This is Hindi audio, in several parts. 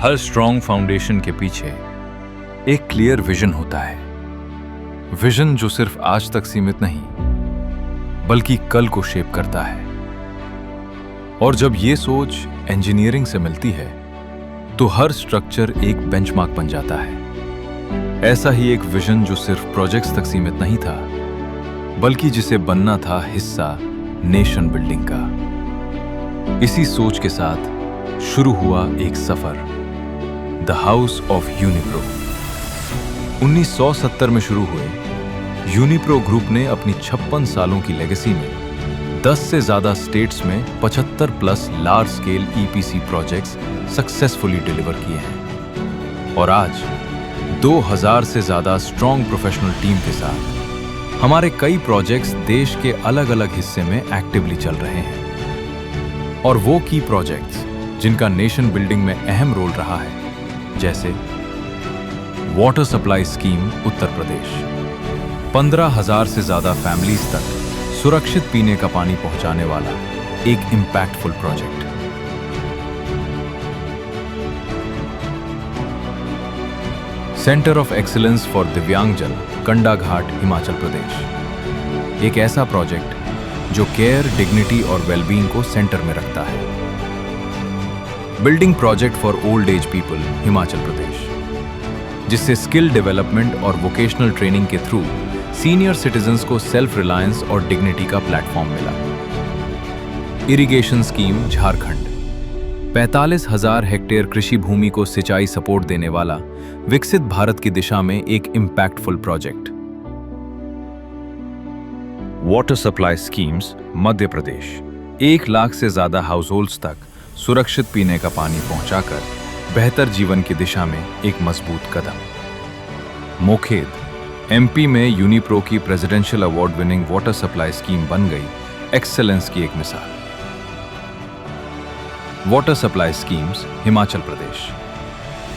हर स्ट्रॉन्ग फाउंडेशन के पीछे एक क्लियर विजन होता है। विजन जो सिर्फ आज तक सीमित नहीं बल्कि कल को शेप करता है। और जब ये सोच इंजीनियरिंग से मिलती है तो हर स्ट्रक्चर एक बेंचमार्क बन जाता है। ऐसा ही एक विजन जो सिर्फ प्रोजेक्ट्स तक सीमित नहीं था बल्कि जिसे बनना था हिस्सा नेशन बिल्डिंग का। इसी सोच के साथ शुरू हुआ एक सफर, द हाउस ऑफ यूनिप्रो। 1970 में शुरू हुए यूनिप्रो ग्रुप ने अपनी 56 सालों की लेगेसी में 10 से ज्यादा स्टेट्स में 75+ large scale EPC projects successfully deliver किए हैं। और आज 2000 से ज्यादा स्ट्रॉन्ग प्रोफेशनल टीम के साथ हमारे कई प्रोजेक्ट्स देश के अलग अलग हिस्से में एक्टिवली चल रहे हैं। और वो की प्रोजेक्ट्स जिनका नेशन बिल्डिंग में अहम रोल रहा है, जैसे water supply scheme Uttar Pradesh, 15,000 से ज्यादा फैमिलीज तक सुरक्षित पीने का पानी पहुंचाने वाला एक impactful project. Centre of excellence for दिव्यांगजन कंडाघाट हिमाचल प्रदेश, एक ऐसा प्रोजेक्ट जो केयर, डिग्निटी और वेलबींग को सेंटर में रखता है। Building project for old age people Himachal Pradesh, जिससे स्किल डेवलपमेंट और वोकेशनल ट्रेनिंग के थ्रू सीनियर सिटीजन्स को सेल्फ रिलायंस और डिग्निटी का प्लेटफॉर्म मिला। इरिगेशन स्कीम झारखंड, 45,000 हेक्टेयर कृषि भूमि को सिंचाई सपोर्ट देने वाला विकसित भारत की दिशा में एक impactful project. Water supply schemes Madhya Pradesh, 1 lakh से ज्यादा हाउस होल्ड्स तक सुरक्षित पीने का पानी पहुंचाकर बेहतर जीवन की दिशा में एक मजबूत कदम। मोखेद, एमपी में यूनिप्रो की presidential award winning water supply scheme बन गई एक्सेलेंस की एक मिसाल। Water supply schemes Himachal Pradesh,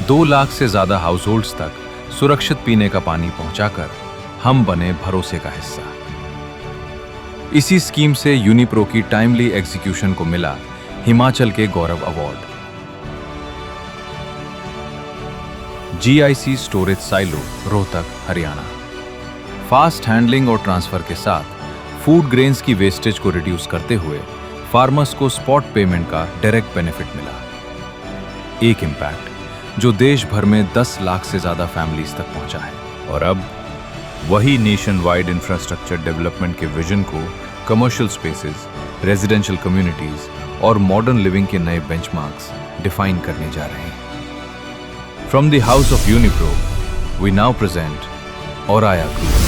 2 lakh से ज्यादा हाउस होल्ड्स तक सुरक्षित पीने का पानी पहुंचाकर हम बने भरोसे का हिस्सा। इसी स्कीम से यूनिप्रो की टाइमली एग्जीक्यूशन को मिला हिमाचल के गौरव award. GIC storage silo Rohtak Haryana, fast handling और ट्रांसफर के साथ फूड ग्रेन्स की वेस्टेज को रिड्यूस करते हुए फार्मर्स को स्पॉट पेमेंट का डायरेक्ट बेनिफिट मिला। एक इंपैक्ट जो देश भर में 10 लाख से ज्यादा फैमिलीज तक पहुंचा है। और अब वही नेशन वाइड इंफ्रास्ट्रक्चर डेवलपमेंट के विजन को कमर्शियल स्पेसेस, रेजिडेंशियल कम्युनिटीज और मॉडर्न लिविंग के नए बेंचमार्क्स डिफाइन करने जा रहे हैं। From the house of Unipro we now present Auraya group.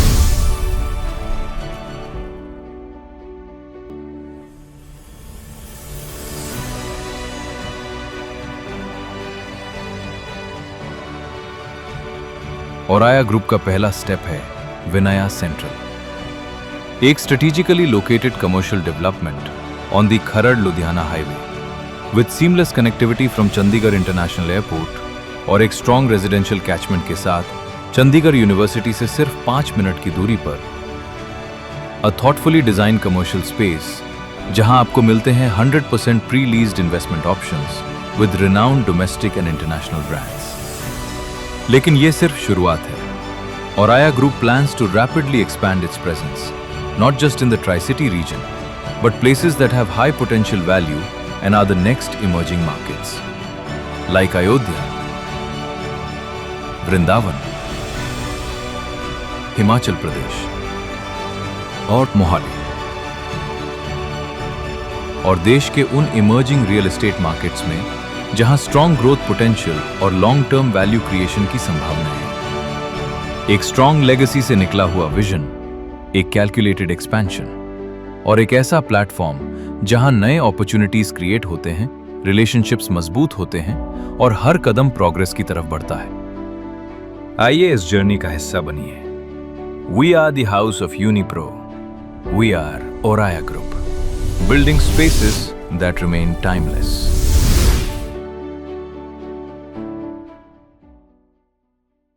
Auraya group का पहला स्टेप है विनया सेंट्रल, एक strategically located commercial development on the Kharar Ludhiana highway with seamless connectivity from Chandigarh international airport और एक स्ट्रॉन्ग रेजिडेंशियल कैचमेंट के साथ चंडीगढ़ यूनिवर्सिटी से सिर्फ 5 मिनट की दूरी पर। अ थॉटफुली डिजाइन कमर्शियल स्पेस जहां आपको मिलते हैं 100% pre leased investment options with renowned domestic and international brands. लेकिन ये सिर्फ शुरुआत है। औराया group plans to rapidly expand its presence, not just in the Tri-City region, but places that have high potential value and are the next emerging markets, like Ayodhya, Vrindavan, Himachal Pradesh और मोहाली, और देश के उन इमर्जिंग रियल एस्टेट मार्केट्स में जहां स्ट्रॉन्ग ग्रोथ पोटेंशियल और लॉन्ग टर्म वैल्यू क्रिएशन की संभावना है। एक स्ट्रॉन्ग लेगेसी से निकला हुआ विजन, एक कैलकुलेटेड एक्सपेंशन और एक ऐसा प्लेटफॉर्म जहां नए अपॉर्चुनिटीज क्रिएट होते हैं, रिलेशनशिप्स मजबूत होते हैं और हर कदम प्रोग्रेस की तरफ बढ़ता है। आइए इस जर्नी का हिस्सा बनिए। We are the house of Unipro, we are Auraya group, building spaces that remain timeless.